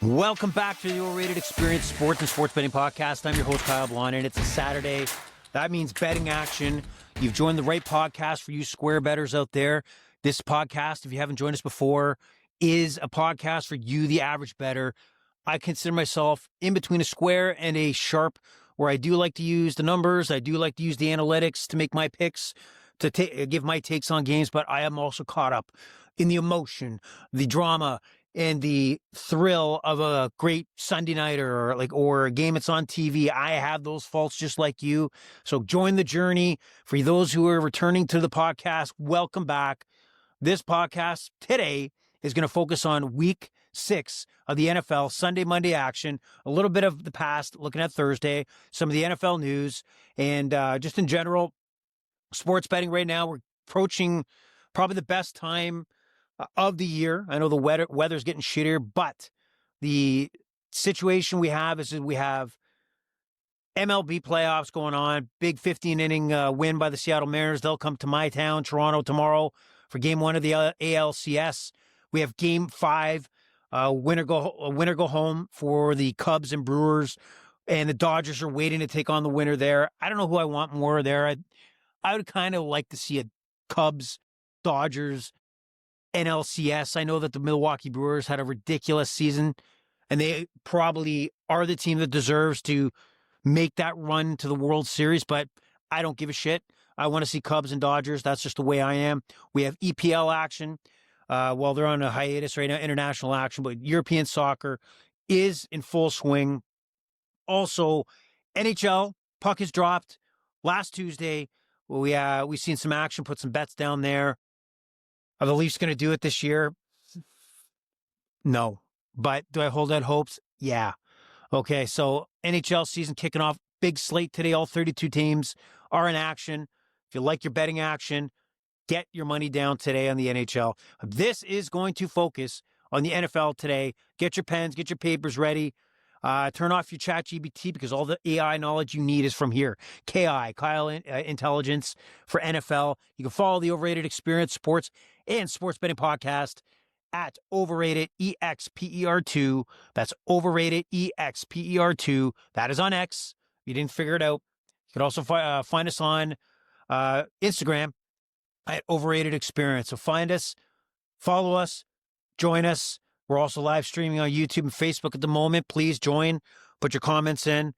Welcome back to the Overrated Experience Sports and Sports Betting Podcast. I'm your host, Kyle Blond, and it's a Saturday. That means betting action. You've joined the right podcast for you square bettors out there. This podcast, if you haven't joined us before, is a podcast for you, the average bettor. I consider myself in between a square and a sharp, where I do like to use the numbers. I do like to use the analytics to make my picks, to give my takes on games, but I am also caught up in the emotion, the drama, and the thrill of a great Sunday night or a game that's on TV. I have those faults just like you. So join the journey. For those who are returning to the podcast, welcome back. This podcast today is going to focus on week 6 of the NFL, Sunday, Monday action, a little bit of the past, looking at Thursday, some of the NFL news, and just in general, sports betting right now. We're approaching probably the best time of the year. I know the weather's getting shittier, but the situation we have is that we have MLB playoffs going on. Big 15-inning win by the Seattle Mariners. They'll come to my town, Toronto, tomorrow for Game 1 of the ALCS. We have Game 5, winner go home for the Cubs and Brewers, and the Dodgers are waiting to take on the winner there. I don't know who I want more there. I would kind of like to see a Cubs, Dodgers, NLCS. I know that the Milwaukee Brewers had a ridiculous season, and they probably are the team that deserves to make that run to the World Series, but I don't give a shit. I want to see Cubs and Dodgers. That's just the way I am. We have EPL action. Well, they're on a hiatus right now, international action, but European soccer is in full swing. Also, NHL, puck is dropped last Tuesday. We seen some action, put some bets down there. Are the Leafs going to do it this year? No. But do I hold out hopes? Yeah. Okay, so NHL season kicking off. Big slate today. All 32 teams are in action. If you like your betting action, get your money down today on the NHL. This is going to focus on the NFL today. Get your pens, get your papers ready. Turn off your ChatGPT because all the AI knowledge you need is from here. Kyle Intelligence for NFL. You can follow the Overrated Experience Sports and Sports Betting Podcast at Overrated EXPER2. That's Overrated EXPER2. That is on X. If you didn't figure it out, you can also find us on Instagram at Overrated Experience. So find us, follow us, join us. We're also live streaming on YouTube and Facebook at the moment. Please join, put your comments in,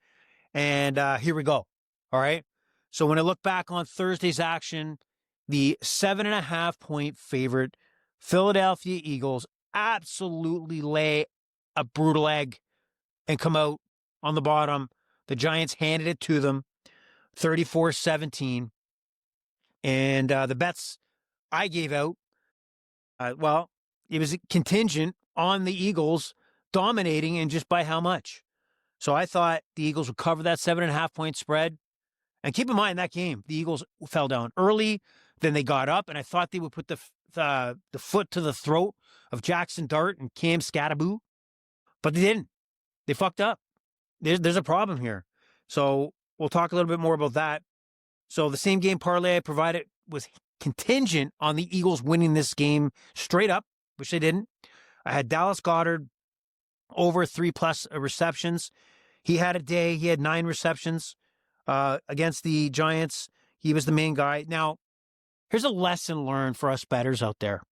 and here we go. All right. So when I look back on Thursday's action, the 7.5-point favorite Philadelphia Eagles absolutely lay a brutal egg and come out on the bottom. The Giants handed it to them, 34-17. And the bets I gave out, it was contingent on the Eagles dominating, and just by how much. So I thought the Eagles would cover that 7.5-point spread. And keep in mind, that game, the Eagles fell down early, then they got up, and I thought they would put the foot to the throat of Jackson Dart and Cam Scattaboo, but they didn't. They fucked up. There's a problem here. So we'll talk a little bit more about that. So the same game parlay I provided was contingent on the Eagles winning this game straight up, which they didn't. I had Dallas Goedert over 3+ receptions. He had a day. He had 9 receptions against the Giants. He was the main guy. Now, here's a lesson learned for us bettors out there.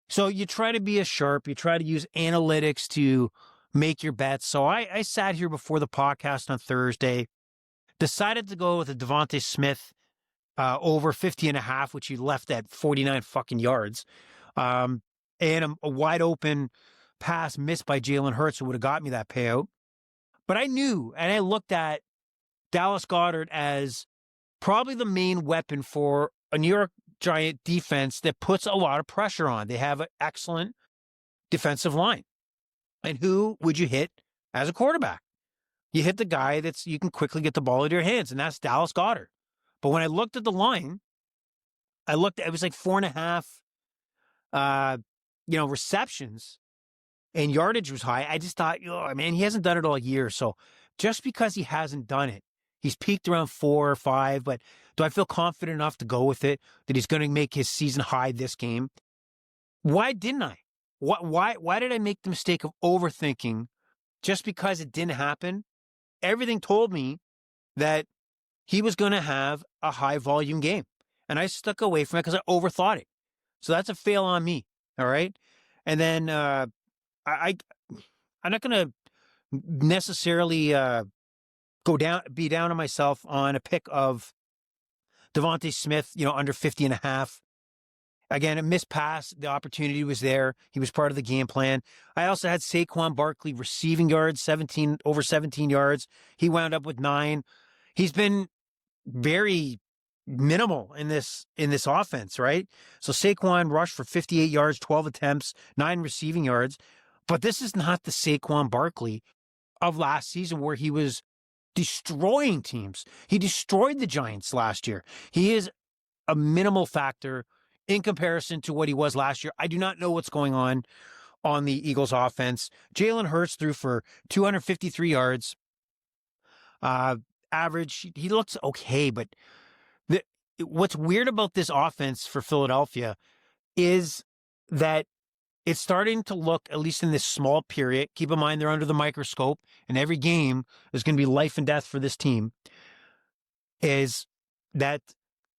So you try to be a sharp. You try to use analytics to make your bets. So I sat here before the podcast on Thursday, decided to go with a Devontae Smith over 50.5, which he left at 49 fucking yards. And a wide open pass missed by Jalen Hurts would have got me that payout. But I knew, and I looked at Dallas Goedert as probably the main weapon for a New York Giant defense that puts a lot of pressure on. They have an excellent defensive line. And who would you hit as a quarterback? You hit the guy you can quickly get the ball into your hands, and that's Dallas Goedert. But when I looked at the line, it was like 4.5, receptions, and yardage was high. I just thought, oh man, he hasn't done it all year. So just because he hasn't done it, he's peaked around 4 or 5, but do I feel confident enough to go with it that he's going to make his season high this game? Why didn't I? Why did I make the mistake of overthinking just because it didn't happen? Everything told me that he was going to have a high volume game. And I stuck away from it because I overthought it. So that's a fail on me. All right. And then I I'm not going to necessarily be down on myself on a pick of Devontae Smith, under 50 and a half. Again, a missed pass. The opportunity was there. He was part of the game plan. I also had Saquon Barkley receiving yards, over 17 yards. He wound up with 9. He's been very minimal in this offense, right? So Saquon rushed for 58 yards, 12 attempts, 9 receiving yards. But this is not the Saquon Barkley of last season where he was destroying teams. He destroyed the Giants last year. He is a minimal factor in comparison to what he was last year. I do not know what's going on the Eagles offense. Jalen Hurts threw for 253 yards. Average. He looks okay, but what's weird about this offense for Philadelphia is that it's starting to look, at least in this small period, keep in mind they're under the microscope, and every game is going to be life and death for this team, is that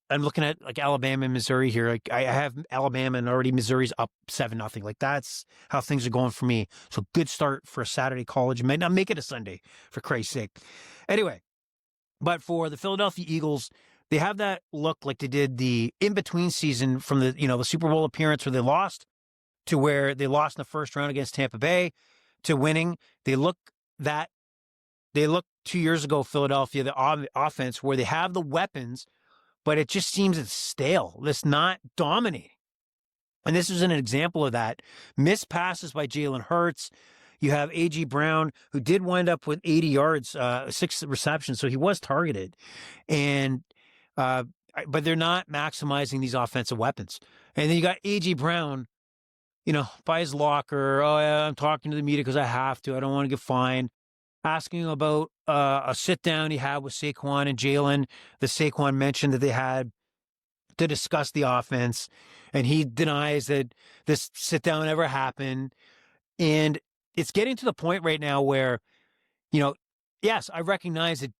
I'm looking at like Alabama and Missouri here. Like I have Alabama and already Missouri's up 7-0. Like that's how things are going for me. So good start for a Saturday college. Might not make it a Sunday, for Christ's sake. Anyway, but for the Philadelphia Eagles, they have that look like they did the in-between season from the Super Bowl appearance where they lost to where they lost in the first round against Tampa Bay to winning. They look 2 years ago, Philadelphia, the offense where they have the weapons, but it just seems it's stale. It's not dominating. And this is an example of that. Missed passes by Jalen Hurts. You have A.J. Brown, who did wind up with 80 yards, 6 receptions, so he was targeted. And but they're not maximizing these offensive weapons. And then you got A.J. Brown, by his locker. Oh, yeah, I'm talking to the media because I have to. I don't want to get fined. Asking about a sit-down he had with Saquon and Jalen. The Saquon mentioned that they had to discuss the offense, and he denies that this sit-down ever happened. And it's getting to the point right now where, yes, I recognize that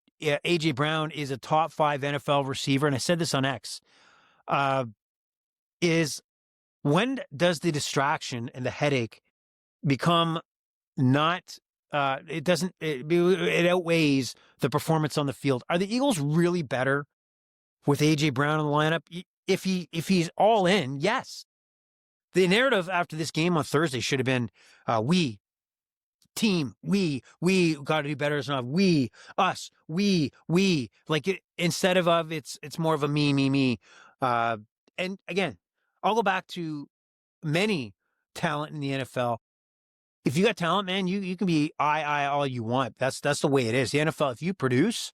A.J. Brown is a top 5 NFL receiver, and I said this on X, is when does the distraction and the headache become not it outweighs the performance on the field? Are the Eagles really better with A.J. Brown in the lineup? If he's all in, yes. The narrative after this game on Thursday should have been, we got to do better as enough. We, us, we, like it, instead of it's more of a me. And again, I'll go back to many talent in the NFL. If you got talent, man, you can be I all you want. That's the way it is. The NFL, if you produce,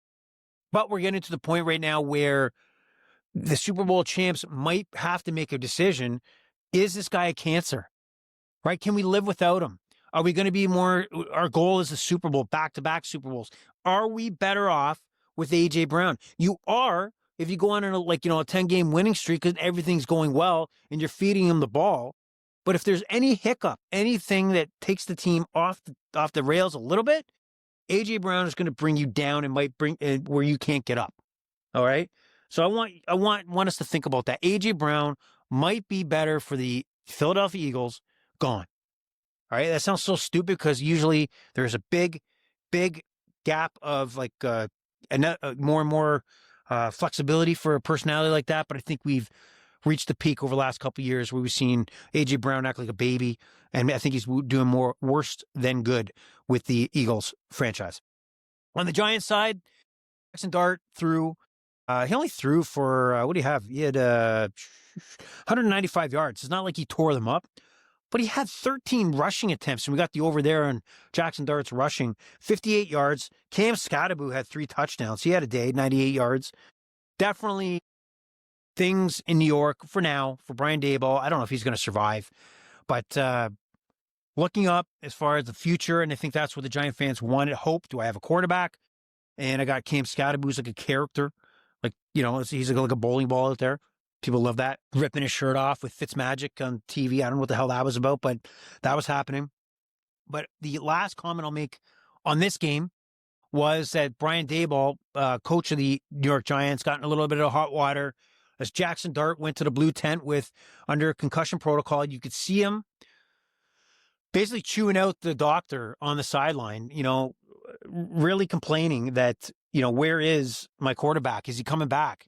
but we're getting to the point right now where the Super Bowl champs might have to make a decision. Is this guy a cancer? Right? Can we live without him? Are we going to be more? Our goal is the Super Bowl, back-to-back Super Bowls. Are we better off with A.J. Brown? You are if you go on a 10-game winning streak because everything's going well and you're feeding him the ball. But if there's any hiccup, anything that takes the team off the rails a little bit, A.J. Brown is going to bring you down and might bring where you can't get up. All right. So I want us to think about that. A.J. Brown might be better for the Philadelphia Eagles. Gone. All right. That sounds so stupid because usually there's a big gap of more and more flexibility for a personality like that. But I think we've reached the peak over the last couple of years where we've seen A.J. Brown act like a baby. And I think he's doing worse than good with the Eagles franchise. On the Giants side, Jackson Dart threw. He only threw for, what do you have? He had 195 yards. It's not like he tore them up, but he had 13 rushing attempts. And we got the over there on Jackson Dart's rushing, 58 yards. Cam Scatterbo had 3 touchdowns. He had a day, 98 yards. Definitely things in New York for now, for Brian Daboll. I don't know if he's going to survive, but looking up as far as the future, and I think that's what the Giant fans wanted. Hope, do I have a quarterback? And I got Cam Scatterbo, who's like a character. Like, he's like a bowling ball out there. People love that. Ripping his shirt off with Fitzmagic on TV. I don't know what the hell that was about, but that was happening. But the last comment I'll make on this game was that Brian Daboll, coach of the New York Giants, got in a little bit of hot water as Jackson Dart went to the blue tent under concussion protocol. You could see him basically chewing out the doctor on the sideline, really complaining that, where is my quarterback? Is he coming back?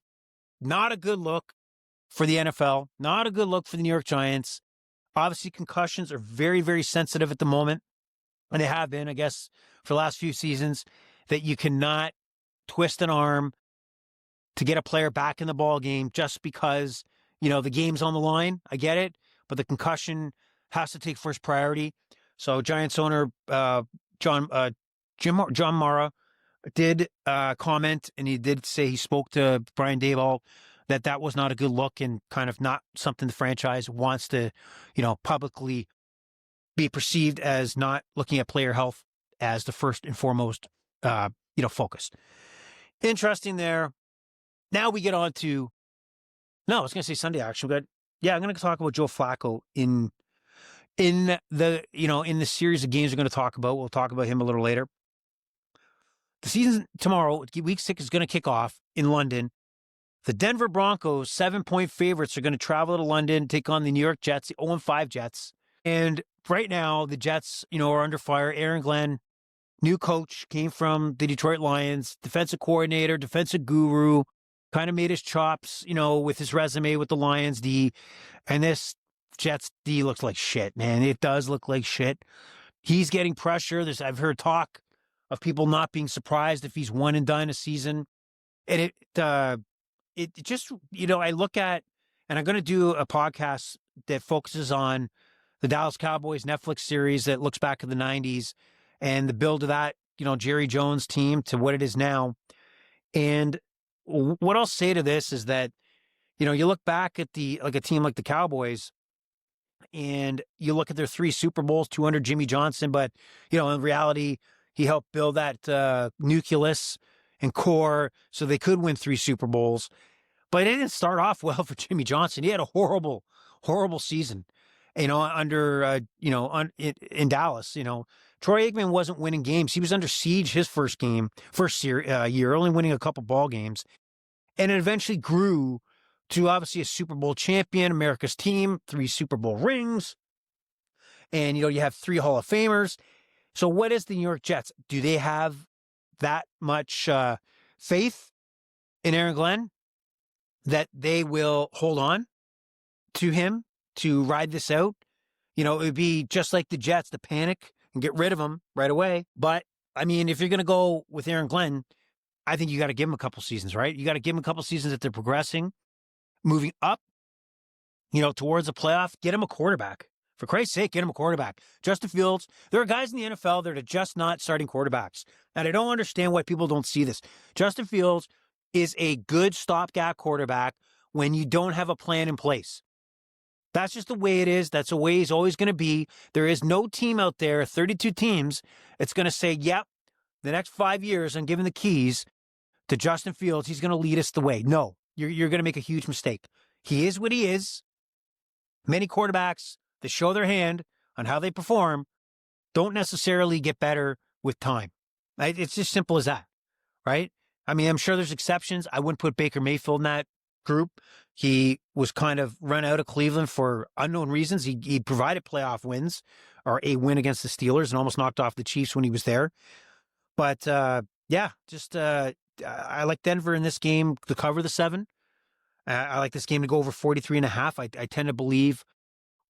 Not a good look for the NFL. Not a good look for the New York Giants. Obviously, concussions are very, very sensitive at the moment. And they have been, I guess, for the last few seasons, that you cannot twist an arm to get a player back in the ball game just because, the game's on the line. I get it. But the concussion has to take first priority. So Giants owner John Mara did comment, and he did say he spoke to Brian Daboll that was not a good look and kind of not something the franchise wants to, publicly be perceived as not looking at player health as the first and foremost, focus. Interesting there. Now we get on to, I was going to say Sunday action, but I'm going to talk about Joe Flacco in the series of games we're going to talk about. We'll talk about him a little later. The season tomorrow, week 6 is going to kick off in London. The Denver Broncos, 7-point favorites, are going to travel to London, take on the New York Jets, the 0-5 Jets. And right now, the Jets, are under fire. Aaron Glenn, new coach, came from the Detroit Lions, defensive coordinator, defensive guru, kind of made his chops, with his resume with the Lions D. And this Jets D looks like shit, man. It does look like shit. He's getting pressure. I've heard talk of people not being surprised if he's one and done a season. And it just, I look at, and I'm going to do a podcast that focuses on the Dallas Cowboys Netflix series that looks back at the 90s and the build of that, Jerry Jones team to what it is now. And what I'll say to this is that, you look back at a team like the Cowboys and you look at their 3 Super Bowls, 2 under Jimmy Johnson, but, in reality, he helped build that nucleus and core so they could win 3 Super Bowls. But it didn't start off well for Jimmy Johnson. He had a horrible, horrible season, under, in Dallas. Troy Aikman wasn't winning games. He was under siege his first year, only winning a couple ball games. And it eventually grew to obviously a Super Bowl champion, America's team, 3 Super Bowl rings. And, you have 3 Hall of Famers. So what is the New York Jets? Do they have that much faith in Aaron Glenn that they will hold on to him to ride this out? It would be just like the Jets to panic and get rid of him right away. But, if you're going to go with Aaron Glenn, I think you got to give him a couple seasons, right? You got to give him a couple seasons that they're progressing, moving up, towards a playoff. Get him a quarterback. For Christ's sake, get him a quarterback. Justin Fields, there are guys in the NFL that are just not starting quarterbacks. And I don't understand why people don't see this. Justin Fields is a good stopgap quarterback when you don't have a plan in place. That's just the way it is. That's the way he's always going to be. There is no team out there, 32 teams, that's going to say, yep, the next 5 years I'm giving the keys to Justin Fields. He's going to lead us the way. No, you're going to make a huge mistake. He is what he is. Many quarterbacks that show their hand on how they perform don't necessarily get better with time. Right? It's just simple as that, right? I'm sure there's exceptions. I wouldn't put Baker Mayfield in that group. He was kind of run out of Cleveland for unknown reasons. He provided playoff wins or a win against the Steelers and almost knocked off the Chiefs when he was there. But I like Denver in this game to cover the 7. I like this game to go over 43.5. I tend to believe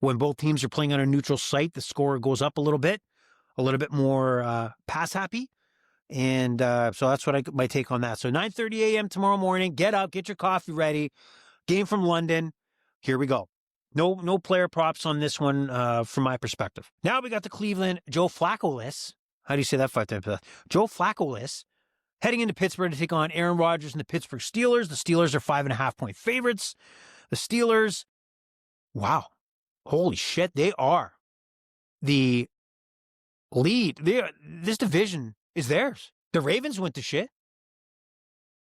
when both teams are playing on a neutral site, the score goes up a little bit more pass happy. And so that's what my take on that. So 9:30 a.m. tomorrow morning, get up, get your coffee ready. Game from London. Here we go. No player props on this one from my perspective. Now we got the Cleveland Joe Flacco-less. How do you say that 5 times? Joe Flacco-less heading into Pittsburgh to take on Aaron Rodgers and the Pittsburgh Steelers. The Steelers are 5.5-point favorites. The Steelers, wow, holy shit, they are the lead. This division is theirs. The Ravens went to shit.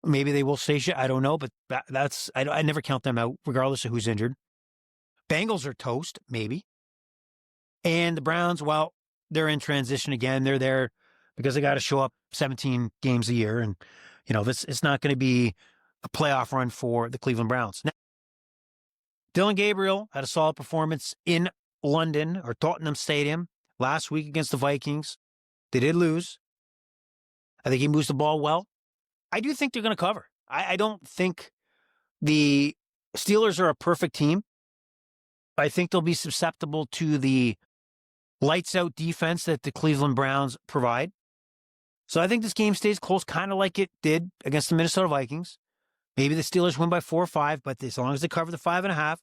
Maybe they will stay shit. I don't know, but I never count them out, regardless of who's injured. Bengals are toast, maybe. And the Browns, well, they're in transition again. They're there because they got to show up 17 games a year. And, it's not going to be a playoff run for the Cleveland Browns. Now, Dylan Gabriel had a solid performance in London or Tottenham Stadium last week against the Vikings. They did lose. I think he moves the ball well. I do think they're going to cover. I don't think the Steelers are a perfect team. I think they'll be susceptible to the lights-out defense that the Cleveland Browns provide. So I think this game stays close, kind of like it did against the Minnesota Vikings. Maybe the Steelers win by 4 or 5, but as long as they cover the 5.5,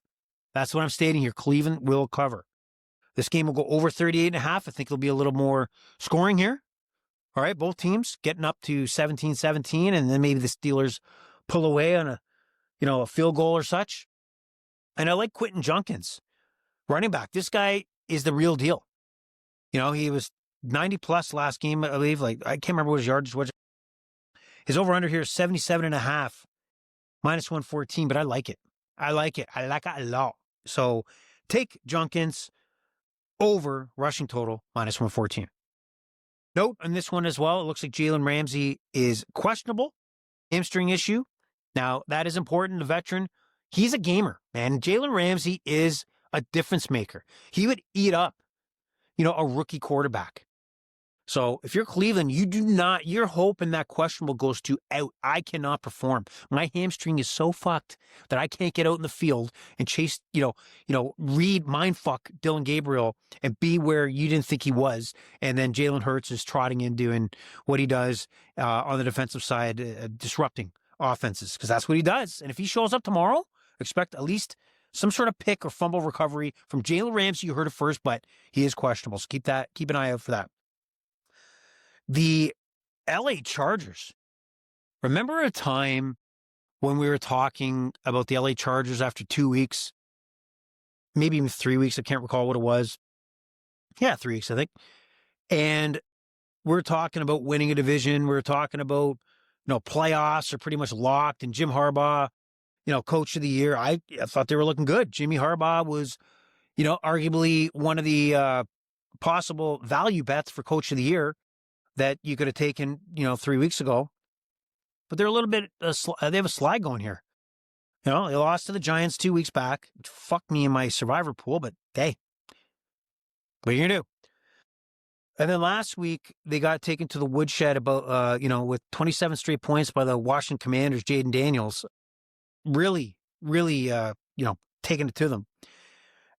that's what I'm stating here. Cleveland will cover. This game will go over 38.5. I think there'll be a little more scoring here. All right, both teams getting up to 17-17, and then maybe the Steelers pull away on a field goal or such. And I like Quentin Junkins, running back. This guy is the real deal. He was 90-plus last game, I believe. I can't remember what his yardage was. His over-under here is 77.5, minus 114, but I like it. I like it a lot. So take Junkins over rushing total, minus 114. Note on this one as well, it looks like Jalen Ramsey is questionable. Hamstring issue. Now, that is important. The veteran, he's a gamer, man. Jalen Ramsey is a difference maker. He would eat up, a rookie quarterback. So if you're Cleveland, you're hoping that questionable goes to out. I cannot perform. My hamstring is so fucked that I can't get out in the field and chase, read mindfuck Dylan Gabriel and be where you didn't think he was. And then Jalen Hurts is trotting in doing what he does on the defensive side, disrupting offenses, because that's what he does. And if he shows up tomorrow, expect at least some sort of pick or fumble recovery from Jalen Ramsey. You heard it first, but he is questionable. So keep an eye out for that. The LA Chargers. Remember a time when we were talking about the LA Chargers after 2 weeks, maybe even 3 weeks? I can't recall what it was. Yeah, 3 weeks, I think. And we're talking about winning a division. We're talking about, playoffs are pretty much locked. And Jim Harbaugh, coach of the year. I thought they were looking good. Jimmy Harbaugh was, arguably one of the possible value bets for coach of the year that you could have taken, 3 weeks ago. But they're a little bit, they have a slide going here. They lost to the Giants 2 weeks back. Fuck me in my survivor pool, but hey, what are you going to do? And then last week, they got taken to the woodshed about, with 27 straight points by the Washington Commanders, Jaden Daniels. Really, taking it to them.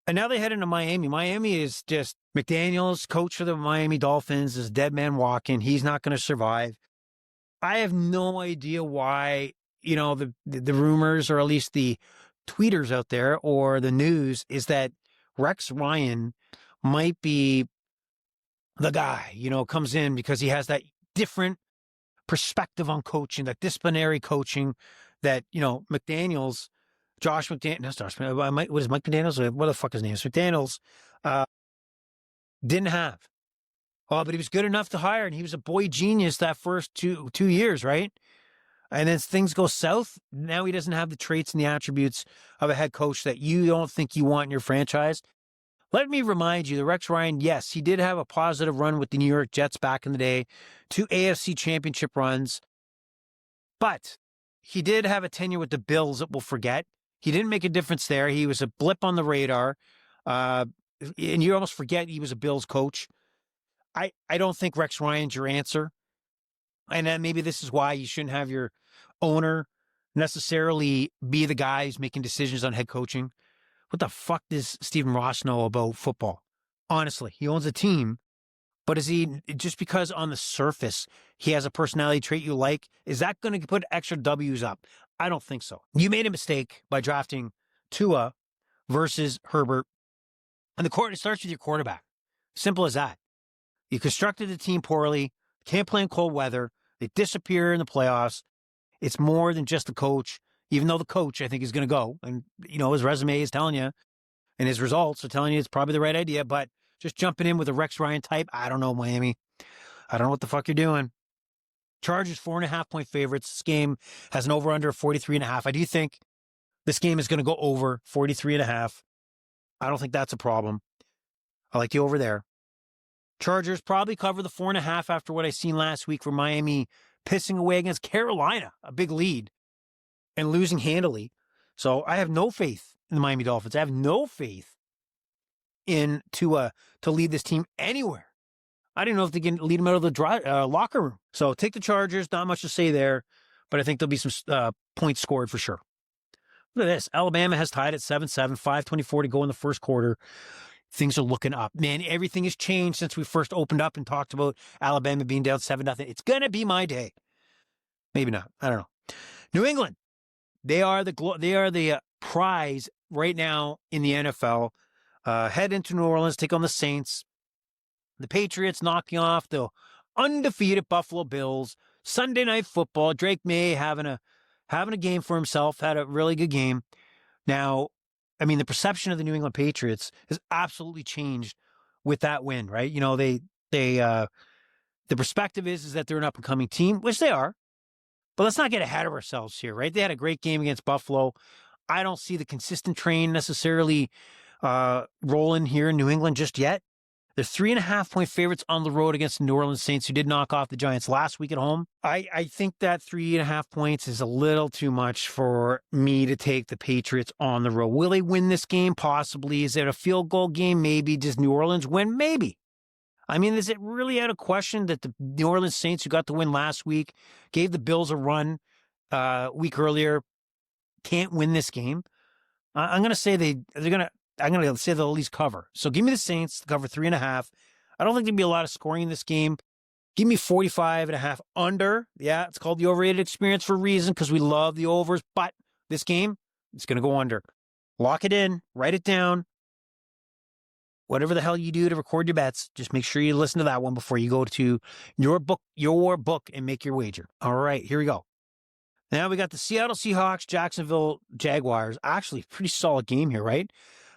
And now they head into Miami. Miami is just McDaniels, coach for the Miami Dolphins, is dead man walking. He's not going to survive. I have no idea why, the rumors, or at least the tweeters out there or the news, is that Rex Ryan might be the guy, comes in because he has that different perspective on coaching, that disciplinary coaching that, McDaniels, Josh McDaniels, what is Mike McDaniels? What the fuck his name is? McDaniels didn't have. Oh, but he was good enough to hire, and he was a boy genius that first two years, right? And then things go south. Now he doesn't have the traits and the attributes of a head coach that you don't think you want in your franchise. Let me remind you that Rex Ryan, yes, he did have a positive run with the New York Jets back in the day, 2 AFC championship runs, but he did have a tenure with the Bills that we'll forget. He didn't make a difference there. He was a blip on the radar. And you almost forget he was a Bills coach. I don't think Rex Ryan's your answer. And then maybe this is why you shouldn't have your owner necessarily be the guy who's making decisions on head coaching. What the fuck does Stephen Ross know about football? Honestly, he owns a team. But is he, just because on the surface he has a personality trait you like, is that going to put extra W's up? I don't think so. You made a mistake by drafting Tua versus Herbert. And it starts with your quarterback. Simple as that. You constructed the team poorly, can't play in cold weather, they disappear in the playoffs. It's more than just the coach, even though the coach, I think, is going to go. And, his resume is telling you, and his results are telling you it's probably the right idea. But just jumping in with a Rex Ryan type, I don't know, Miami. I don't know what the fuck you're doing. Chargers 4.5-point favorites. This game has an over-under of 43.5. I do think this game is going to go over 43.5. I don't think that's a problem. I like the over there. Chargers probably cover the 4.5 after what I seen last week for Miami pissing away against Carolina, a big lead, and losing handily. So I have no faith in the Miami Dolphins. I have no faith in to lead this team anywhere. I didn't know if they can lead them out of the locker room. So take the Chargers. Not much to say there, but I think there'll be some points scored for sure. Look at this. Alabama has tied at 7-7, 5:24 to go in the first quarter. Things are looking up. Man, everything has changed since we first opened up and talked about Alabama being down 7-0. It's going to be my day. Maybe not. I don't know. New England. They are the prize right now in the NFL. Head into New Orleans, take on the Saints. The Patriots knocking off the undefeated Buffalo Bills. Sunday Night Football. Drake May having a game for himself. Had a really good game. Now, I mean, the perception of the New England Patriots has absolutely changed with that win, right? You know, the perspective is that they're an up and coming team, which they are. But let's not get ahead of ourselves here, right? They had a great game against Buffalo. I don't see the consistent train necessarily rolling here in New England just yet. They're 3.5-point favorites on the road against the New Orleans Saints, who did knock off the Giants last week at home. I think that 3.5 points is a little too much for me to take the Patriots on the road. Will they win this game? Possibly. Is it a field goal game? Maybe. Does New Orleans win? Maybe. I mean, is it really out of question that the New Orleans Saints, who got the win last week, gave the Bills a run a week earlier, can't win this game? I'm going to say I'm going to say they'll at least cover. So give me the Saints to cover 3.5. I don't think there'll be a lot of scoring in this game. Give me 45.5 under. Yeah, it's called the Overrated Experience for a reason, because we love the overs. But this game, it's going to go under. Lock it in. Write it down. Whatever the hell you do to record your bets, just make sure you listen to that one before you go to your book and make your wager. All right, here we go. Now we got the Seattle Seahawks, Jacksonville Jaguars. Actually, pretty solid game here, right?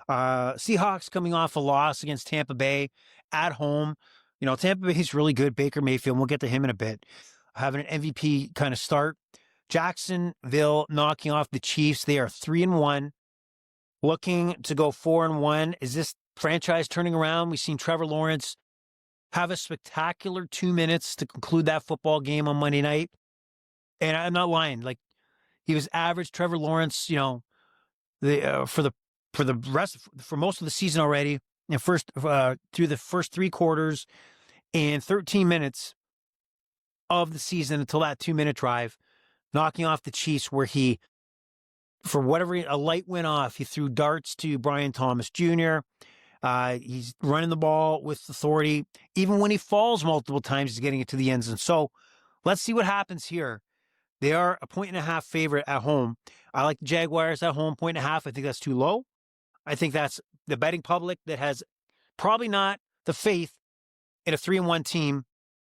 Seahawks coming off a loss against Tampa Bay at home. You know, Tampa Bay is really good. Baker Mayfield, we'll get to him in a bit. Having an MVP kind of start. Jacksonville knocking off the Chiefs. They are 3-1. Looking to go 4-1. Is this franchise turning around? We've seen Trevor Lawrence have a spectacular 2 minutes to conclude that football game on Monday night. And I'm not lying. Like, he was average Trevor Lawrence, you know, for most of the season already, and through the first 3 quarters and 13 minutes of the season until that 2-minute drive, knocking off the Chiefs, where he, for whatever, a light went off. He threw darts to Brian Thomas Jr. He's running the ball with authority. Even when he falls multiple times, he's getting it to the end zone. So let's see what happens here. They are a 1.5-point favorite at home. I like the Jaguars at home, 1.5. I think that's too low. I think that's the betting public that has probably not the faith in a 3-1 team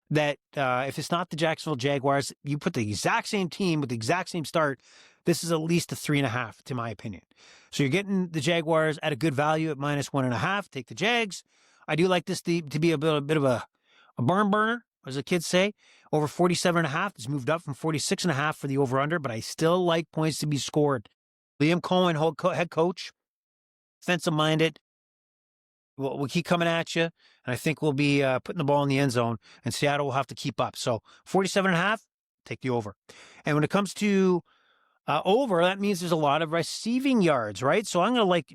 that if it's not the Jacksonville Jaguars, you put the exact same team with the exact same start, this is at least a 3.5, to my opinion. So you're getting the Jaguars at a good value at -1.5. Take the Jags. I do like this to be a bit of a barn burner, as the kids say. Over 47.5. It's moved up from 46.5 for the over-under, but I still like points to be scored. Liam Cohen, head coach, offensive-minded. We'll keep coming at you, and I think we'll be putting the ball in the end zone, and Seattle will have to keep up. So 47.5, take the over. And when it comes to over, that means there's a lot of receiving yards, right? So I'm going to like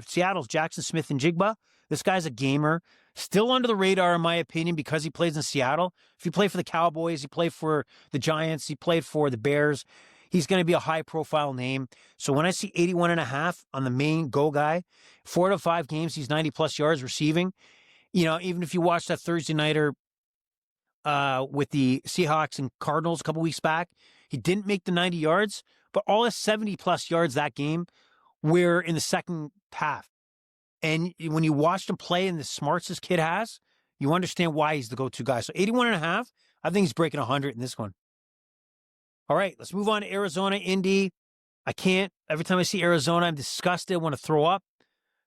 Seattle's Jackson Smith-Njigba. This guy's a gamer. Still under the radar, in my opinion, because he plays in Seattle. If he played for the Cowboys, he played for the Giants, he played for the Bears, he's going to be a high-profile name. So when I see 81.5 on the main go guy, 4 out of 5 games, he's 90-plus yards receiving. You know, even if you watch that Thursday nighter with the Seahawks and Cardinals a couple weeks back, he didn't make the 90 yards, but all his 70-plus yards that game were in the second half. And when you watched him play and the smarts this kid has, you understand why he's the go-to guy. So 81.5, I think he's breaking 100 in this one. All right, let's move on to Arizona, Indy. I can't. Every time I see Arizona, I'm disgusted. I want to throw up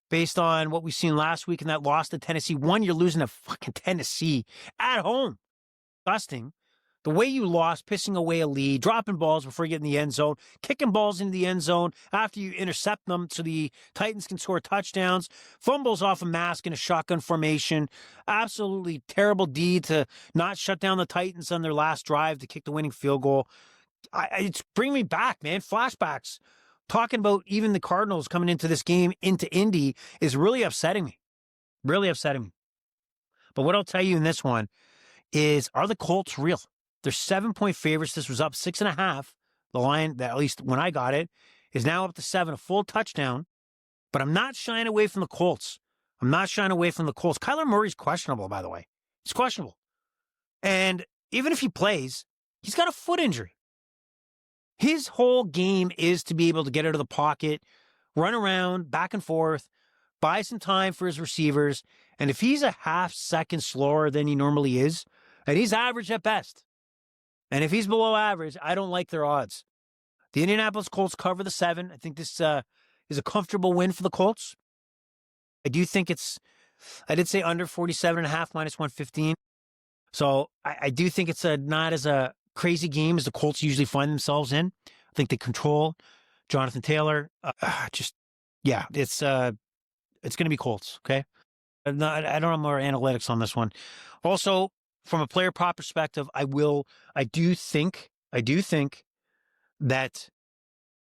based on what we've seen last week in that loss to Tennessee. One, you're losing to fucking Tennessee at home. Disgusting. The way you lost, pissing away a lead, dropping balls before you get in the end zone, kicking balls into the end zone after you intercept them so the Titans can score touchdowns, fumbles off a mask in a shotgun formation. Absolutely terrible deed to not shut down the Titans on their last drive to kick the winning field goal. It's bringing me back, man. Flashbacks. Talking about even the Cardinals coming into this game, into Indy, is really upsetting me. Really upsetting me. But what I'll tell you in this one is, are the Colts real? They're 7-point favorites. This was up 6.5. The line, that at least when I got it, is now up to 7, a full touchdown. But I'm not shying away from the Colts. I'm not shying away from the Colts. Kyler Murray's questionable, by the way. He's questionable. And even if he plays, he's got a foot injury. His whole game is to be able to get out of the pocket, run around, back and forth, buy some time for his receivers. And if he's a half second slower than he normally is, and he's average at best, and if he's below average, I don't like their odds. The Indianapolis Colts cover the 7. I think this is a comfortable win for the Colts. I do think I did say under 47.5 minus 115. So I do think it's not as a crazy game as the Colts usually find themselves in. I think they control Jonathan Taylor. It's going to be Colts. Okay. I don't have more analytics on this one. Also, from a player prop perspective, I do think that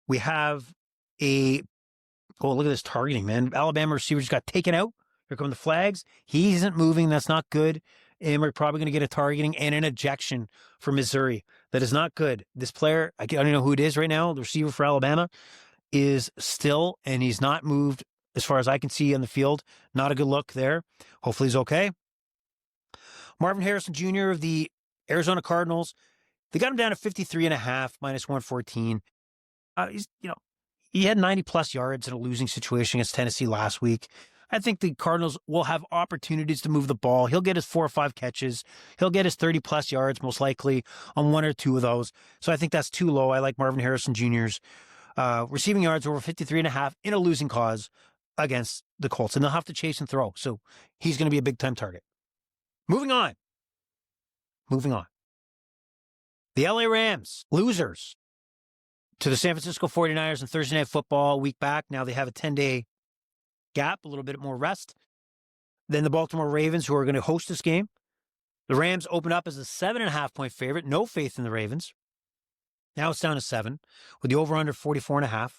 we have look at this targeting, man. Alabama receiver just got taken out. Here come the flags. He isn't moving. That's not good. And we're probably going to get a targeting and an ejection for Missouri. That is not good. This player, I don't know who it is right now, the receiver for Alabama, is still, and he's not moved as far as I can see on the field. Not a good look there. Hopefully he's okay. Marvin Harrison Jr. of the Arizona Cardinals, they got him down to 53.5 minus 114. He had 90 plus yards in a losing situation against Tennessee last week. I think the Cardinals will have opportunities to move the ball. He'll get his 4 or 5 catches. He'll get his 30 plus yards, most likely, on 1 or 2 of those. So I think that's too low. I like Marvin Harrison Jr.'s receiving yards over 53.5 in a losing cause against the Colts. And they'll have to chase and throw. So he's going to be a big time target. Moving on. The LA Rams, losers to the San Francisco 49ers on Thursday Night Football a week back. Now they have a 10-day gap, a little bit more rest than the Baltimore Ravens, who are going to host this game. The Rams opened up as a 7.5-point favorite. No faith in the Ravens. Now it's down to 7 with the over-under 44.5.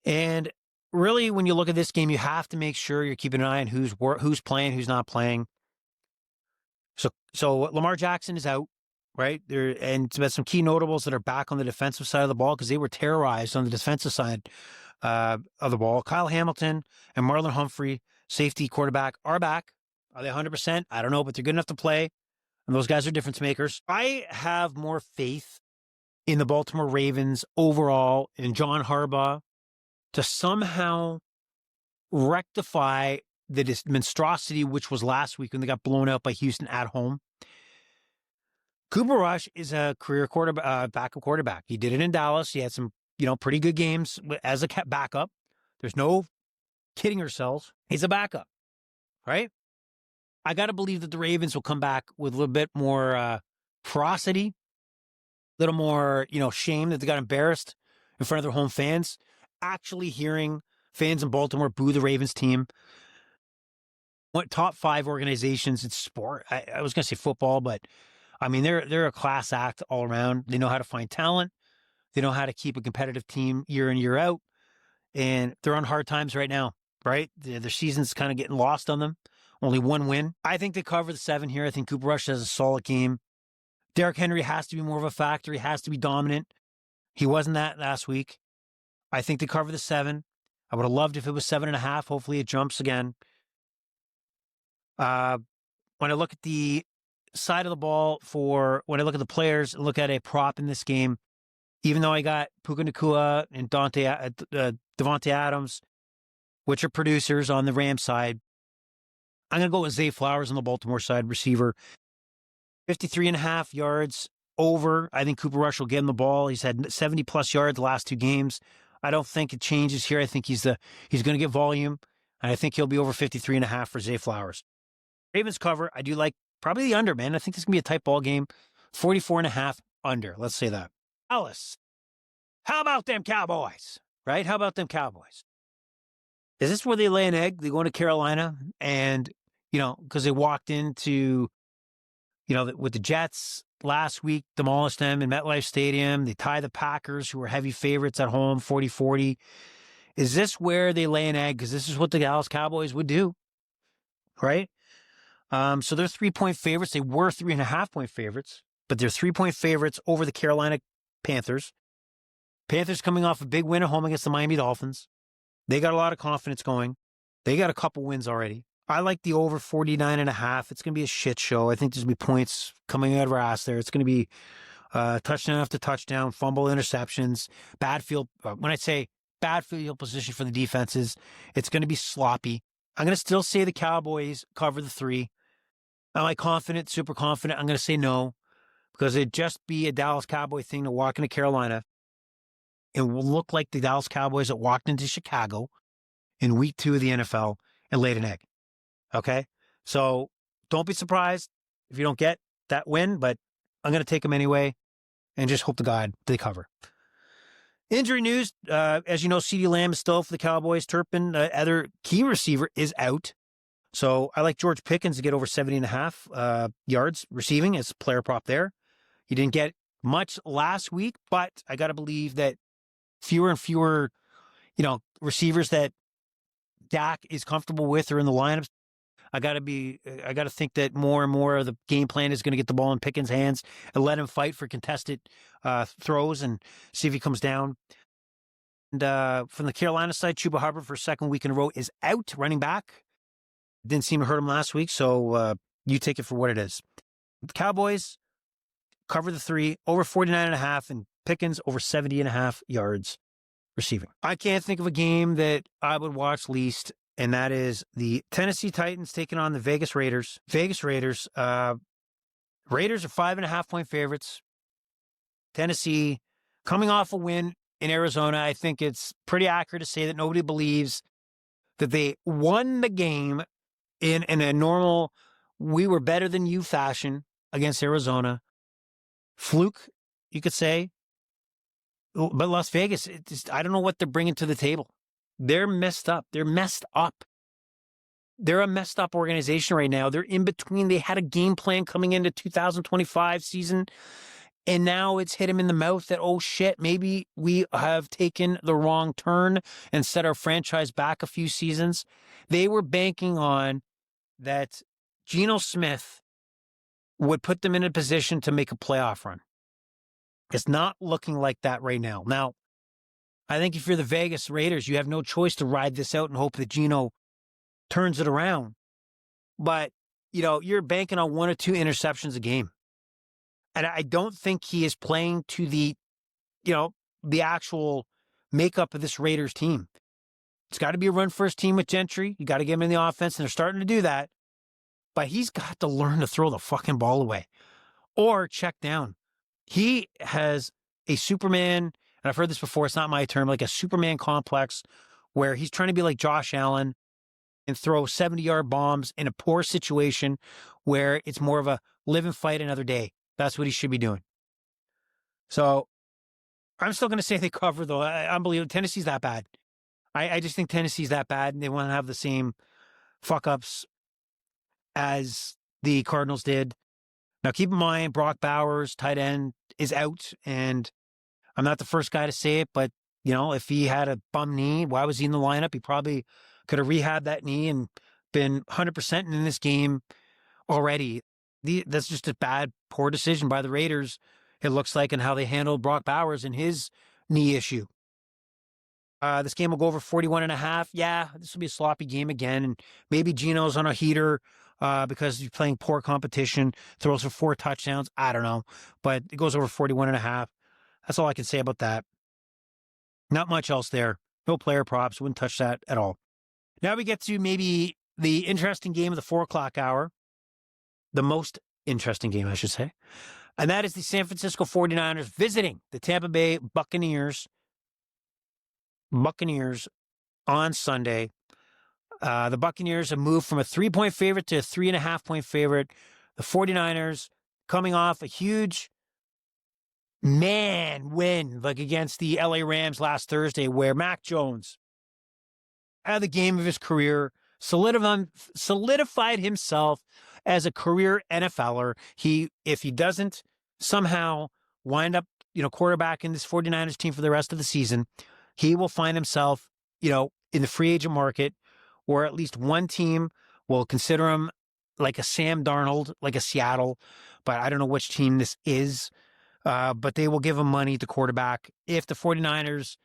And really, when you look at this game, you have to make sure you're keeping an eye on who's playing, who's not playing. So Lamar Jackson is out, right? And some key notables that are back on the defensive side of the ball because they were terrorized on the defensive side of the ball. Kyle Hamilton and Marlon Humphrey, safety quarterback, are back. Are they 100%? I don't know, but they're good enough to play. And those guys are difference makers. I have more faith in the Baltimore Ravens overall and John Harbaugh to somehow rectify the monstrosity which was last week when they got blown out by Houston at home. Cooper Rush is a career backup quarterback. He did it in Dallas. He had some, pretty good games as a backup. There's no kidding ourselves. He's a backup, right? I got to believe that the Ravens will come back with a little bit more ferocity, a little more, shame that they got embarrassed in front of their home fans. Actually hearing fans in Baltimore boo the Ravens team. What top 5 organizations in sport? I was going to say football, but I mean, they're a class act all around. They know how to find talent. They know how to keep a competitive team year in, year out. And they're on hard times right now, right? Their season's kind of getting lost on them. Only 1 win. I think they cover the 7 here. I think Cooper Rush has a solid game. Derrick Henry has to be more of a factor. He has to be dominant. He wasn't that last week. I think they cover the 7. I would have loved if it was 7.5. Hopefully it jumps again. When I look at the side of the ball when I look at the players, look at a prop in this game, even though I got Puka Nacua and Devontae Adams, which are producers on the Rams side, I'm going to go with Zay Flowers on the Baltimore side, receiver. 53.5 yards over. I think Cooper Rush will get him the ball. He's had 70-plus yards the last 2 games. I don't think it changes here. I think he's going to get volume, and I think he'll be over 53.5 for Zay Flowers. Ravens cover. I do like Probably the under, man. I think this is going to be a tight ball game. 44.5 under. Let's say that. Alice, how about them Cowboys? Right? How about them Cowboys? Is this where they lay an egg? They go into Carolina and, because they walked into, with the Jets last week, demolished them in MetLife Stadium. They tie the Packers, who were heavy favorites at home, 40-40. Is this where they lay an egg? Because this is what the Dallas Cowboys would do, right? So they're 3-point favorites. They were 3.5-point favorites, but they're 3-point favorites over the Carolina Panthers. Panthers coming off a big win at home against the Miami Dolphins. They got a lot of confidence going. They got a couple wins already. I like the over 49.5. It's going to be a shit show. I think there's going to be points coming out of our ass there. It's going to be touchdown after touchdown, fumble, interceptions, bad field. When I say bad field position for the defenses, it's going to be sloppy. I'm going to still say the Cowboys cover the 3. Am I confident, super confident? I'm going to say no, because it'd just be a Dallas Cowboy thing to walk into Carolina. It will look like the Dallas Cowboys that walked into Chicago in week 2 of the NFL and laid an egg. Okay? So don't be surprised if you don't get that win, but I'm going to take them anyway and just hope to God they cover. Injury news, as you know, CeeDee Lamb is still for the Cowboys. Turpin, other key receiver, is out. So I like George Pickens to get over 70.5 yards receiving as player prop there. He didn't get much last week, but I got to believe that fewer and fewer, receivers that Dak is comfortable with are in the lineups. I got to think that more and more of the game plan is going to get the ball in Pickens' hands and let him fight for contested throws and see if he comes down. And from the Carolina side, Chuba Hubbard for a second week in a row is out, running back. Didn't seem to hurt him last week, so you take it for what it is. The Cowboys cover the 3, over 49.5, and Pickens over 70.5 yards receiving. I can't think of a game that I would watch least, and that is the Tennessee Titans taking on the Vegas Raiders. Raiders are 5.5-point favorites. Tennessee coming off a win in Arizona. I think it's pretty accurate to say that nobody believes that they won the game in a normal, we were better than you fashion against Arizona. Fluke, you could say. But Las Vegas, I don't know what they're bringing to the table. They're messed up. They're messed up. They're a messed up organization right now. They're in between. They had a game plan coming into 2025 season, and now it's hit them in the mouth that, oh shit, maybe we have taken the wrong turn and set our franchise back a few seasons. They were banking on that Geno Smith would put them in a position to make a playoff run. It's not looking like that right now. Now, I think if you're the Vegas Raiders, you have no choice to ride this out and hope that Geno turns it around. But, you're banking on 1 or 2 interceptions a game. And I don't think he is playing to the actual makeup of this Raiders team. It's got to be a run-first team with Gentry. You got to get him in the offense, and they're starting to do that. But he's got to learn to throw the fucking ball away or check down. He has a Superman, and I've heard this before, it's not my term, like a Superman complex where he's trying to be like Josh Allen and throw 70-yard bombs in a poor situation where it's more of a live and fight another day. That's what he should be doing. So I'm still going to say they cover, though. Unbelievable. Tennessee's that bad. I just think Tennessee's that bad, and they want to have the same fuck-ups as the Cardinals did. Now, keep in mind, Brock Bowers, tight end, is out, and I'm not the first guy to say it, but, if he had a bum knee, why was he in the lineup? He probably could have rehabbed that knee and been 100% in this game already. That's just a bad, poor decision by the Raiders, it looks like, and how they handled Brock Bowers and his knee issue. This game will go over 41.5. Yeah, this will be a sloppy game again, and maybe Geno's on a heater because he's playing poor competition, throws for 4 touchdowns. I don't know, but it goes over 41.5. That's all I can say about that. Not much else there. No player props. Wouldn't touch that at all. Now we get to maybe the interesting game of the 4 o'clock hour. The most interesting game, I should say. And that is the San Francisco 49ers visiting the Tampa Bay Buccaneers. On Sunday. The Buccaneers have moved from a 3-point favorite to a 3.5-point favorite. The 49ers coming off a huge win like against the LA Rams last Thursday, where Mac Jones had the game of his career, solidified himself as a career NFLer. If he doesn't somehow wind up, quarterback in this 49ers team for the rest of the season, he will find himself, in the free agent market, or at least one team will consider him like a Sam Darnold, like a Seattle, but I don't know which team this is. But they will give him money to quarterback if the 49ers,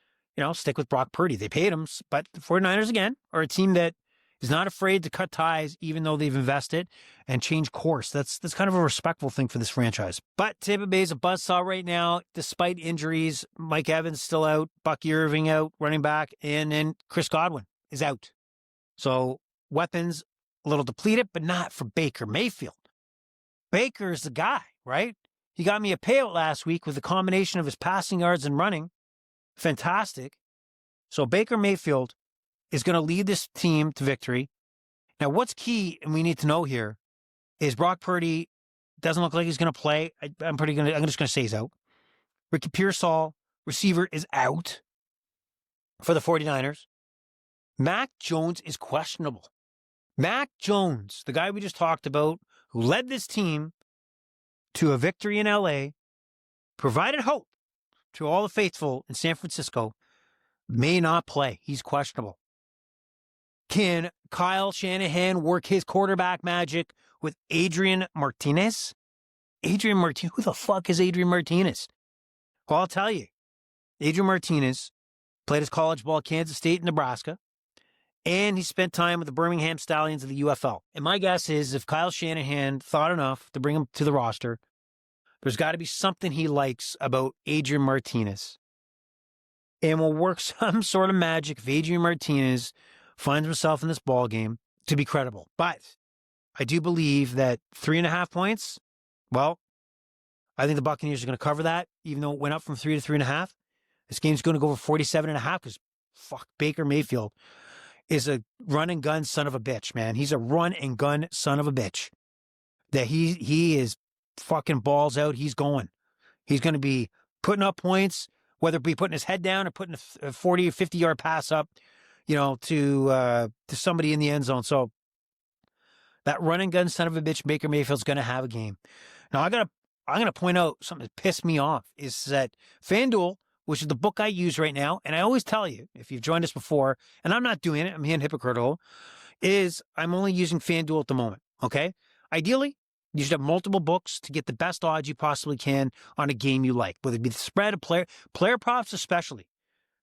stick with Brock Purdy. They paid him, but the 49ers, again, are a team that is not afraid to cut ties, even though they've invested, and change course. That's kind of a respectful thing for this franchise. But Tampa Bay is a buzzsaw right now, despite injuries. Mike Evans still out, Bucky Irving out, running back, and then Chris Godwin is out. So weapons a little depleted, but not for Baker Mayfield. Baker's the guy, right? He got me a payout last week with a combination of his passing yards and running. Fantastic. So Baker Mayfield is going to lead this team to victory. Now, what's key, and we need to know here, is Brock Purdy doesn't look like he's going to play. I'm just going to say he's out. Ricky Pearsall, receiver, is out for the 49ers. Mac Jones is questionable. Mac Jones, the guy we just talked about, who led this team to a victory in LA, provided hope to all the faithful in San Francisco, may not play. He's questionable. Can Kyle Shanahan work his quarterback magic with Adrian Martinez? Who the fuck is Adrian Martinez? Well, I'll tell you. Adrian Martinez played his college ball at Kansas State and Nebraska, and he spent time with the Birmingham Stallions of the UFL. And my guess is if Kyle Shanahan thought enough to bring him to the roster, there's got to be something he likes about Adrian Martinez. And will work some sort of magic if Adrian Martinez finds himself in this ball game to be credible. But I do believe that 3.5 points, well, I think the Buccaneers are going to cover that, even though it went up from 3 to 3.5. This game's going to go for 47.5 because Baker Mayfield is a run and gun son of a bitch, man. He's a run and gun son of a bitch. That he is fucking balls out. He's going. He's going to be putting up points, whether it be putting his head down or putting a 40 or 50 yard pass up, to somebody in the end zone. So that run and gun son of a bitch, Baker Mayfield's going to have a game. Now I'm going to point out something that pissed me off is that FanDuel, which is the book I use right now, and I always tell you, if you've joined us before, and I'm not doing it, I'm being hypocritical, is I'm only using FanDuel at the moment, okay? Ideally, you should have multiple books to get the best odds you possibly can on a game you like, whether it be the spread of player props especially.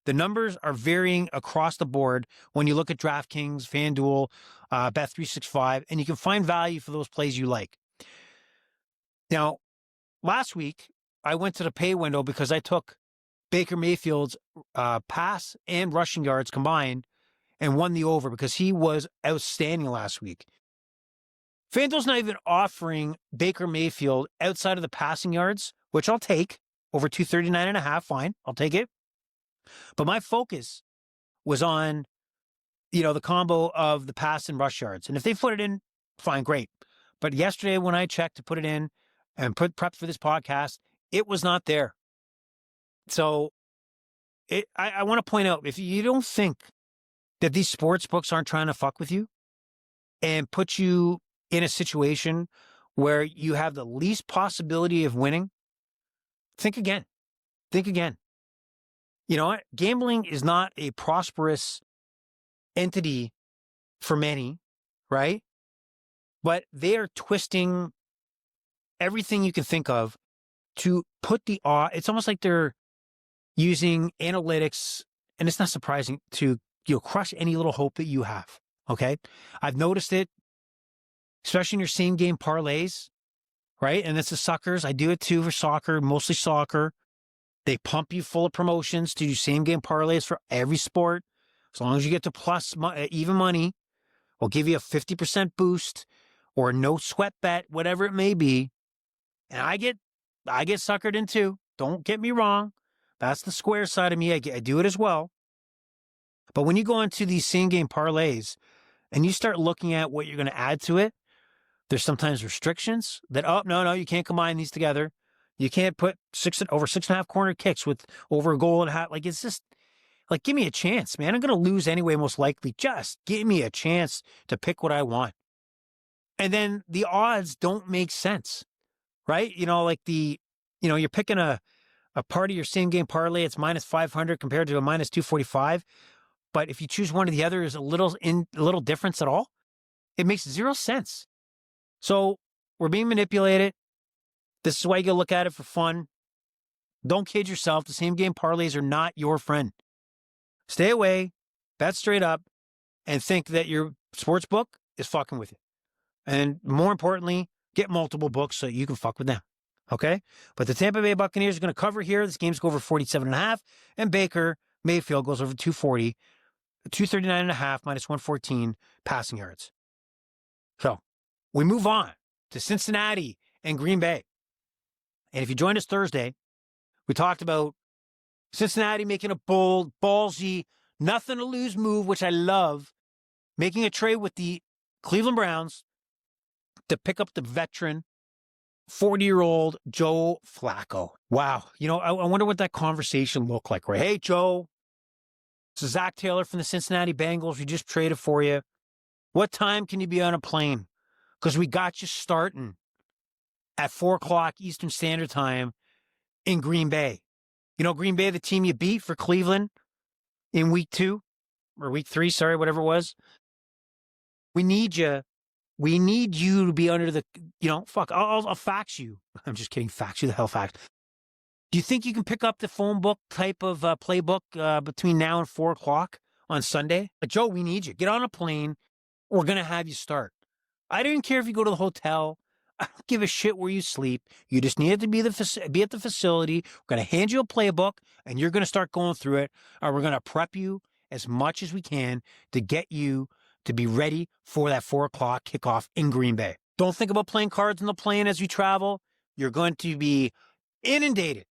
The numbers are varying across the board when you look at DraftKings, FanDuel, Bet365, and you can find value for those plays you like. Now, last week, I went to the pay window because I took Baker Mayfield's pass and rushing yards combined and won the over because he was outstanding last week. FanDuel's not even offering Baker Mayfield outside of the passing yards, which I'll take, over 239.5, fine, I'll take it. But my focus was on, the combo of the pass and rush yards. And if they put it in, fine, great. But yesterday when I checked to put it in and prepped for this podcast, it was not there. So I want to point out, if you don't think that these sports books aren't trying to fuck with you and put you in a situation where you have the least possibility of winning, think again. Think again. You know what? Gambling is not a prosperous entity for many, right? But they are twisting everything you can think of to put the odds. It's almost like they're using analytics, and it's not surprising to crush any little hope that you have. Okay, I've noticed it, especially in your same game parlays, right? And it's the suckers. I do it too for soccer, mostly soccer. They pump you full of promotions to do same game parlays for every sport. As long as you get to plus even money, we'll give you a 50% boost or a no sweat bet, whatever it may be. And I get suckered in too. Don't get me wrong. That's the square side of me. I do it as well. But when you go into these same game parlays and you start looking at what you're going to add to it, There's sometimes restrictions that, oh, no, you can't combine these together. You can't put over 6.5 corner kicks with over a goal and a half. Like, it's just, like, give me a chance, man. I'm going to lose anyway, most likely. Just give me a chance to pick what I want. And then the odds don't make sense, right? Like you're picking a part of your same game parlay. It's minus 500 compared to a minus 245. But if you choose one or the other, is a little difference at all. It makes zero sense. So we're being manipulated. This is why you gotta look at it for fun. Don't kid yourself. The same game parlays are not your friend. Stay away, bet straight up, and think that your sports book is fucking with you. And more importantly, get multiple books so you can fuck with them. Okay? But the Tampa Bay Buccaneers are going to cover here. This game's go over 47.5. And Baker Mayfield goes over 240, 239.5 minus 114 passing yards. So we move on to Cincinnati and Green Bay. And if you joined us Thursday, we talked about Cincinnati making a bold, ballsy, nothing to lose move, which I love, making a trade with the Cleveland Browns to pick up the veteran 40-year-old Joe Flacco. Wow. I wonder what that conversation looked like, right? Hey, Joe, this is Zach Taylor from the Cincinnati Bengals. We just traded for you. What time can you be on a plane? Because we got you starting at 4 o'clock Eastern Standard Time in Green Bay. Green Bay, the team you beat for Cleveland in week 2 or week 3, sorry, whatever it was. We need you. We need you to be under the, I'll fax you. I'm just kidding. Fax you the hell fax. Do you think you can pick up the phone book type of playbook between now and 4 o'clock on Sunday? But Joe, we need you. Get on a plane. We're going to have you start. I don't care if you go to the hotel. I don't give a shit where you sleep. You just need to be at the facility. We're going to hand you a playbook, and you're going to start going through it. And we're going to prep you as much as we can to get you to be ready for that 4 o'clock kickoff in Green Bay. Don't think about playing cards on the plane as you travel. You're going to be inundated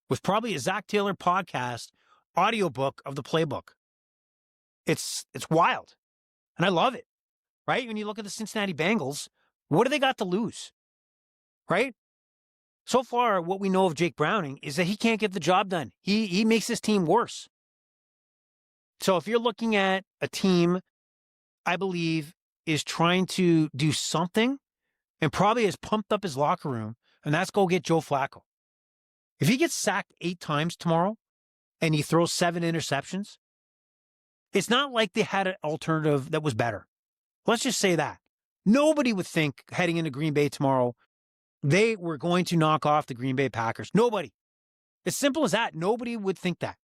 with probably a Zach Taylor podcast audiobook of the playbook. It's wild. And I love it, right? When you look at the Cincinnati Bengals, what do they got to lose, right? So far, what we know of Jake Browning is that he can't get the job done. He makes this team worse. So if you're looking at a team, I believe, is trying to do something and probably has pumped up his locker room, and that's go get Joe Flacco. If he gets sacked 8 times tomorrow and he throws 7 interceptions, it's not like they had an alternative that was better. Let's just say that. Nobody would think heading into Green Bay tomorrow they were going to knock off the Green Bay Packers. Nobody. As simple as that. Nobody would think that.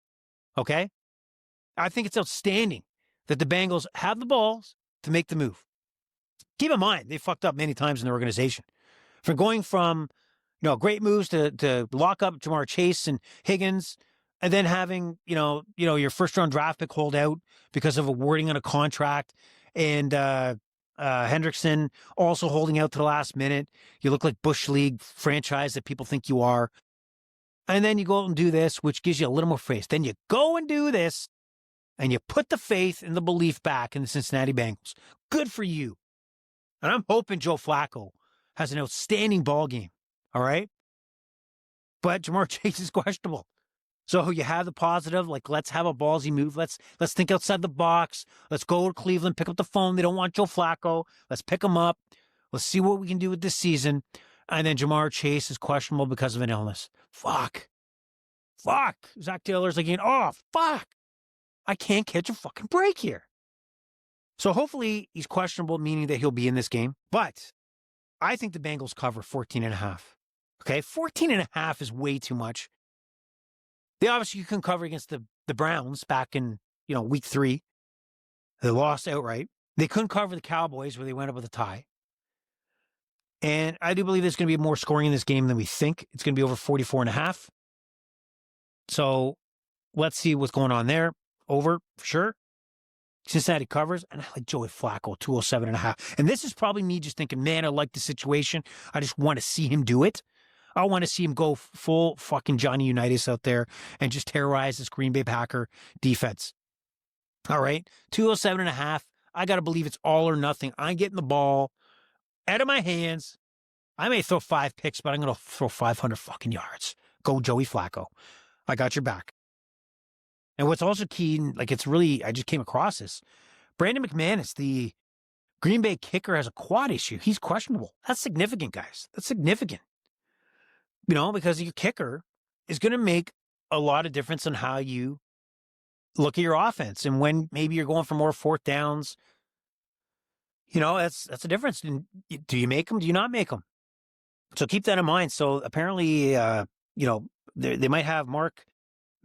Okay? I think it's outstanding that the Bengals have the balls to make the move. Keep in mind, they fucked up many times in their organization. For going from, great moves to lock up Jamar Chase and Higgins, and then having, your first-round draft pick hold out because of a wording on a contract, and Hendrickson also holding out to the last minute. You look like Bush League franchise that people think you are. And then you go out and do this, which gives you a little more faith. Then you go and do this, and you put the faith and the belief back in the Cincinnati Bengals. Good for you. And I'm hoping Joe Flacco has an outstanding ball game. All right? But Jamar Chase is questionable. So you have the positive, like, let's have a ballsy move. Let's think outside the box. Let's go to Cleveland, pick up the phone. They don't want Joe Flacco. Let's pick him up. Let's see what we can do with this season. And then Jamar Chase is questionable because of an illness. Fuck. Zach Taylor's like, fuck. I can't catch a fucking break here. So hopefully he's questionable, meaning that he'll be in this game. But I think the Bengals cover 14.5. Okay, 14.5 is way too much. They obviously couldn't cover against the Browns back in, week 3. They lost outright. They couldn't cover the Cowboys where they went up with a tie. And I do believe there's going to be more scoring in this game than we think. It's going to be over 44.5. So let's see what's going on there. Over, for sure. Cincinnati covers, and I like Joey Flacco, 207.5. And this is probably me just thinking, man, I like the situation. I just want to see him do it. I want to see him go full fucking Johnny Unitas out there and just terrorize this Green Bay Packer defense. All right, 207.5. I got to believe it's all or nothing. I'm getting the ball. out of my hands. I may throw 5 picks, but I'm going to throw 500 fucking yards. Go Joey Flacco. I got your back. And what's also key, like it's really, I just came across this. Brandon McManus, the Green Bay kicker, has a quad issue. He's questionable. That's significant, guys. That's significant. Because your kicker is going to make a lot of difference on how you look at your offense and when maybe you're going for more fourth downs. That's a difference. Do you make them? Do you not make them? So keep that in mind. So apparently, they might have Mark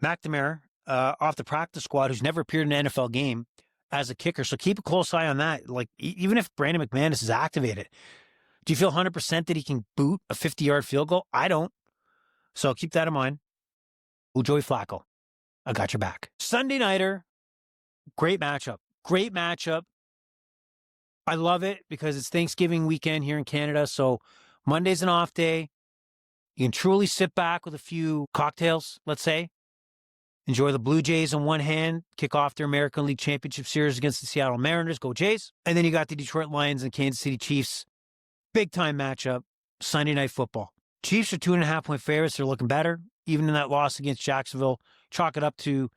McNamara off the practice squad, who's never appeared in an NFL game, as a kicker. So keep a close eye on that. Like, even if Brandon McManus is activated, do you feel 100% that he can boot a 50-yard field goal? I don't. So keep that in mind. Oh, Joey Flacco, I got your back. Sunday nighter, great matchup. Great matchup. I love it because it's Thanksgiving weekend here in Canada. So Monday's an off day. You can truly sit back with a few cocktails, let's say. Enjoy the Blue Jays on one hand, kick off their American League Championship Series against the Seattle Mariners. Go Jays. And then you got the Detroit Lions and Kansas City Chiefs. Big time matchup, Sunday Night Football. Chiefs are 2.5-point favorites. They're looking better. Even in that loss against Jacksonville, chalk it up to,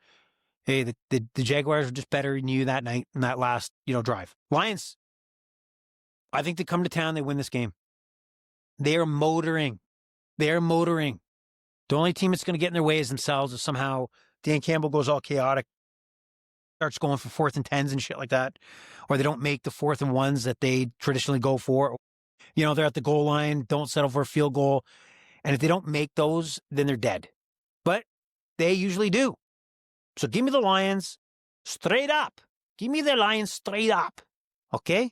hey, the Jaguars are just better than you that night in that last, drive. Lions, I think they come to town, they win this game. They are motoring. The only team that's going to get in their way is themselves if somehow Dan Campbell goes all chaotic, starts going for 4th and 10s and shit like that, or they don't make the 4th and 1s that they traditionally go for. They're at the goal line, don't settle for a field goal. And if they don't make those, then they're dead. But they usually do. So give me the Lions straight up. Give me the Lions straight up. Okay?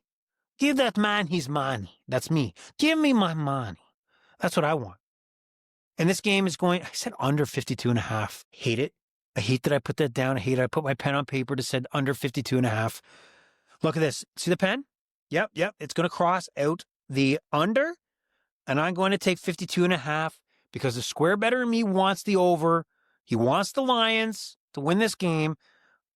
Give that man his money. That's me. Give me my money. That's what I want. And this game is going, I said under 52.5. Hate it. I hate that I put that down. I hate it. I put my pen on paper to said under 52.5. Look at this. See the pen? Yep. It's going to cross out the under. And I'm going to take 52.5 because the square better in me wants the over. He wants the Lions to win this game.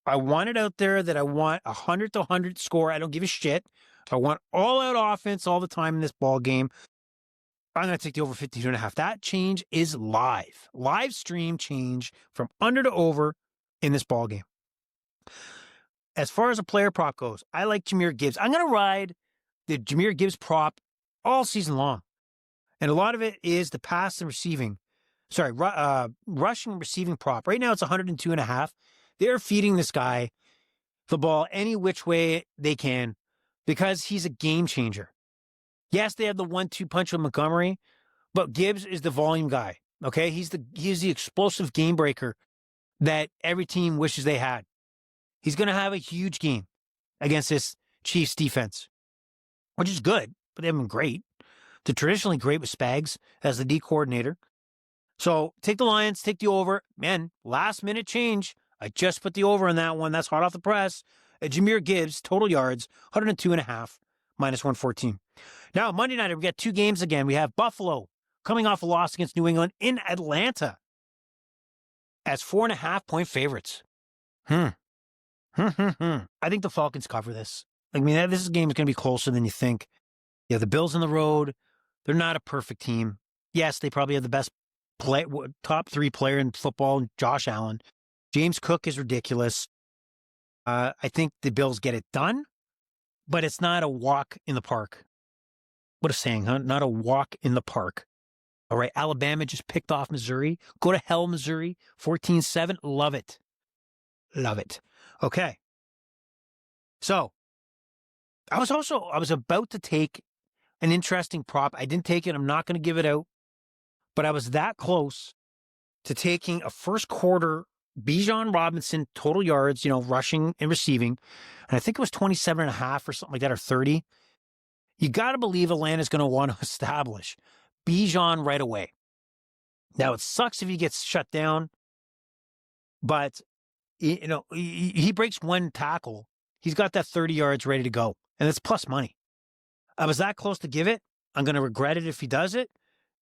I want it out there that I want 100 to 100 score. I don't give a shit. I want all out offense all the time in this ball game. I'm going to take the over 52.5. That change is live. Live stream change from under to over in this ball game. As far as a player prop goes, I like Jahmyr Gibbs. I'm going to ride the Jahmyr Gibbs prop all season long. And a lot of it is the pass and receiving. Rushing and receiving prop. Right now it's 102.5. They're feeding this guy the ball any which way they can because he's a game changer. Yes, they have the 1-2 punch with Montgomery, but Gibbs is the volume guy. Okay, he's the explosive game breaker that every team wishes they had. He's going to have a huge game against this Chiefs defense, which is good, but they haven't been great. They're traditionally great with Spags as the D coordinator. So take the Lions, take the over. Man, last minute change. I just put the over on that one. That's hot off the press. Jahmyr Gibbs, total yards, 102.5, minus 114. Now, Monday night, we got 2 games again. We have Buffalo coming off a loss against New England in Atlanta as 4.5-point favorites. I think the Falcons cover this. This game is going to be closer than you think. Yeah, the Bills on the road. They're not a perfect team. Yes, they probably have the best top 3 player in football, Josh Allen. James Cook is ridiculous. I think the Bills get it done, but it's not a walk in the park. What a saying, huh? Not a walk in the park. All right, Alabama just picked off Missouri. Go to hell, Missouri. 14-7. Love it. Love it. Okay. So, I was about to take an interesting prop. I didn't take it. I'm not going to give it out. But I was that close to taking a first quarter Bijan Robinson total yards, rushing and receiving. And I think it was 27.5 or something like that, or 30. You got to believe Atlanta's going to want to establish Bijan right away. Now, it sucks if he gets shut down, but, he breaks one tackle. He's got that 30 yards ready to go, and it's plus money. I was that close to give it. I'm going to regret it if he does it.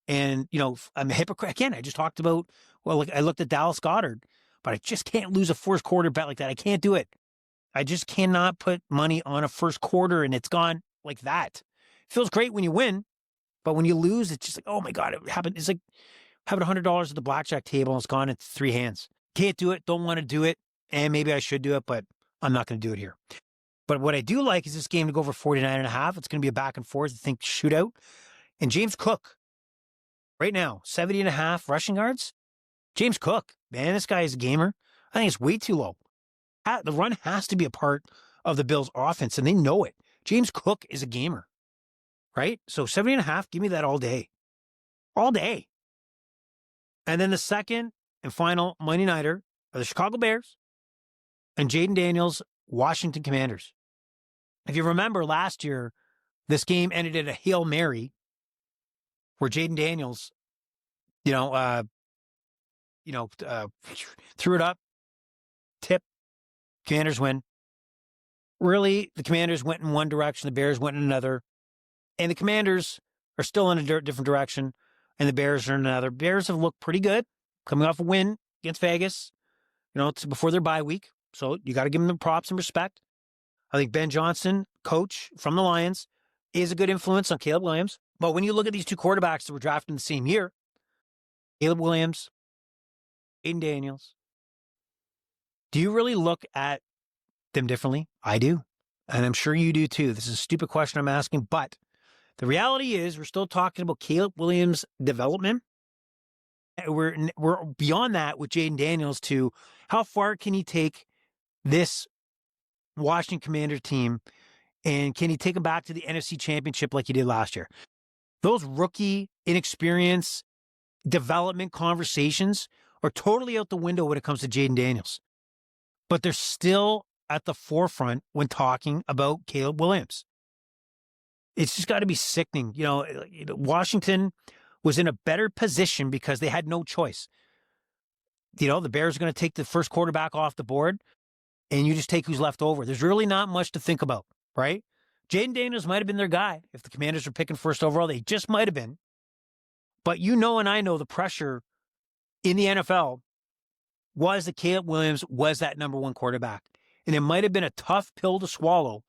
And, I'm a hypocrite. Again, I just talked about, I looked at Dallas Goedert, but I just can't lose a first quarter bet like that. I can't do it. I just cannot put money on a first quarter and it's gone like that. feels great when you win, but when you lose, it's just like, oh my God, it happened. It's like having $100 at the blackjack table and it's gone into 3 hands. Can't do it. Don't want to do it. And maybe I should do it, but I'm not going to do it here. But what I do like is this game to go over 49.5. It's going to be a back and forth, I think, shootout. And James Cook, right now, 70.5 rushing yards. James Cook, man, this guy is a gamer. I think it's way too low. The run has to be a part of the Bills' offense, and they know it. James Cook is a gamer, right? So 70.5, give me that all day. All day. And then the second and final Monday nighter are the Chicago Bears and Jaden Daniels, Washington Commanders. If you remember last year, this game ended in a Hail Mary where Jaden Daniels, threw it up, tip, Commanders win. Really, the Commanders went in one direction, the Bears went in another, and the Commanders are still in a different direction, and the Bears are in another. Bears have looked pretty good, coming off a win against Vegas, it's before their bye week, so you got to give them the props and respect. I think Ben Johnson, coach from the Lions, is a good influence on Caleb Williams. But when you look at these two quarterbacks that were drafted in the same year, Caleb Williams, Aiden Daniels, do you really look at them differently? I do. And I'm sure you do too. This is a stupid question I'm asking, but the reality is we're still talking about Caleb Williams' development. We're beyond that with Jaden Daniels to how far can he take this Washington Commander team, and can he take them back to the NFC Championship like he did last year? Those rookie, inexperience, development conversations are totally out the window when it comes to Jaden Daniels. But they're still at the forefront when talking about Caleb Williams. It's just got to be sickening. Washington was in a better position because they had no choice. The Bears are going to take the first quarterback off the board, and you just take who's left over. There's really not much to think about, right? Jaden Daniels might have been their guy. If the Commanders were picking first overall, they just might have been. But and I know the pressure in the NFL was that Caleb Williams was that number one quarterback. And it might have been a tough pill to swallow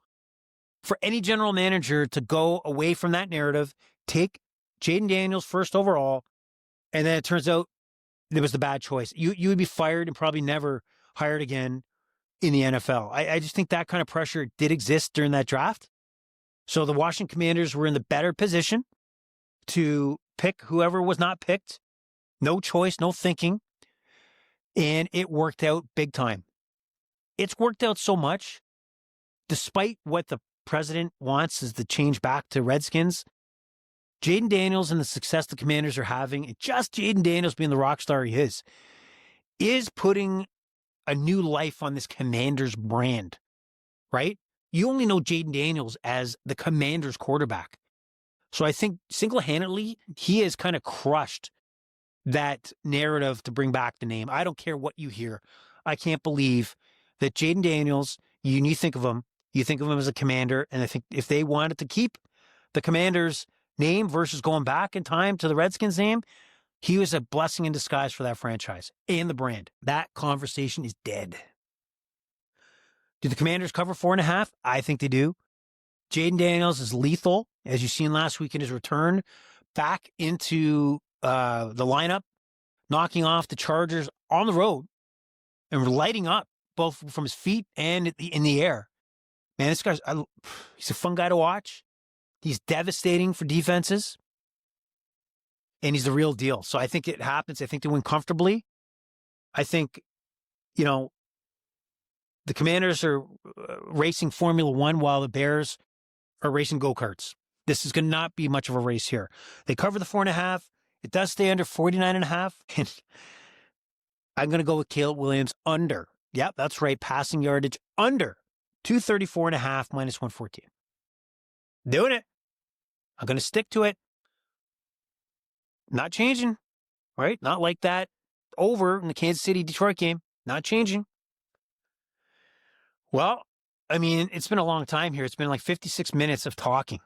for any general manager to go away from that narrative, take Jaden Daniels first overall, and then it turns out it was the bad choice. You would be fired and probably never hired again in the NFL. I just think that kind of pressure did exist during that draft. So the Washington Commanders were in the better position to pick whoever was not picked. No choice, no thinking. And it worked out big time. It's worked out so much, despite what the president wants is the change back to Redskins. Jaden Daniels and the success the Commanders are having, and just Jaden Daniels being the rock star he is putting a new life on this Commanders brand, right? You only know Jaden Daniels as the Commanders quarterback. So I think single-handedly, he has kind of crushed that narrative to bring back the name. I don't care what you hear. I can't believe that Jaden Daniels, you think of him as a Commander, and I think if they wanted to keep the Commanders name versus going back in time to the Redskins name, he was a blessing in disguise for that franchise and the brand. That conversation is dead. Do the Commanders cover 4.5? I think they do. Jaden Daniels is lethal, as you've seen last week in his return back into the lineup, knocking off the Chargers on the road and lighting up both from his feet and in the air. Man, this guy's he's a fun guy to watch. He's devastating for defenses. And he's the real deal. So I think it happens. I think they win comfortably. I think, the Commanders are racing Formula One while the Bears are racing go-karts. This is going to not be much of a race here. They cover the 4.5. It does stay under 49.5. And I'm going to go with Caleb Williams under. Yep, that's right. Passing yardage under 234.5 minus 114. Doing it. I'm going to stick to it. Not changing, right? Not like that over in the Kansas City-Detroit game. Not changing. Well, I mean, it's been a long time here. It's been like 56 minutes of talking.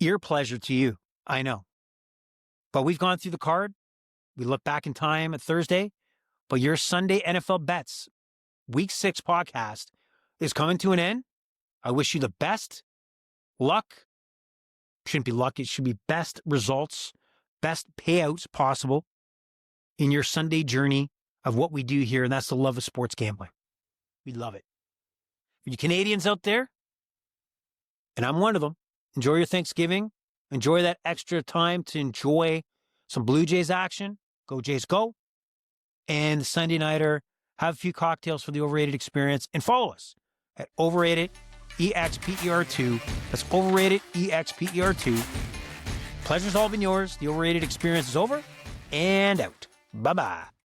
Ear pleasure to you. I know. But we've gone through the card. We look back in time at Thursday. But your Sunday NFL Bets Week 6 podcast is coming to an end. I wish you the best luck shouldn't be luck. It should be best results, best payouts possible in your Sunday journey of what we do here. And that's the love of sports gambling. We love it. For you Canadians out there, and I'm one of them, enjoy your Thanksgiving. Enjoy that extra time to enjoy some Blue Jays action. Go Jays, go. And the Sunday nighter, have a few cocktails for the Overrated Experience. And follow us at Overrated EXPER2. That's Overrated EXPER2. Pleasure's all been yours. The Overrated Experience is over and out. Bye-bye.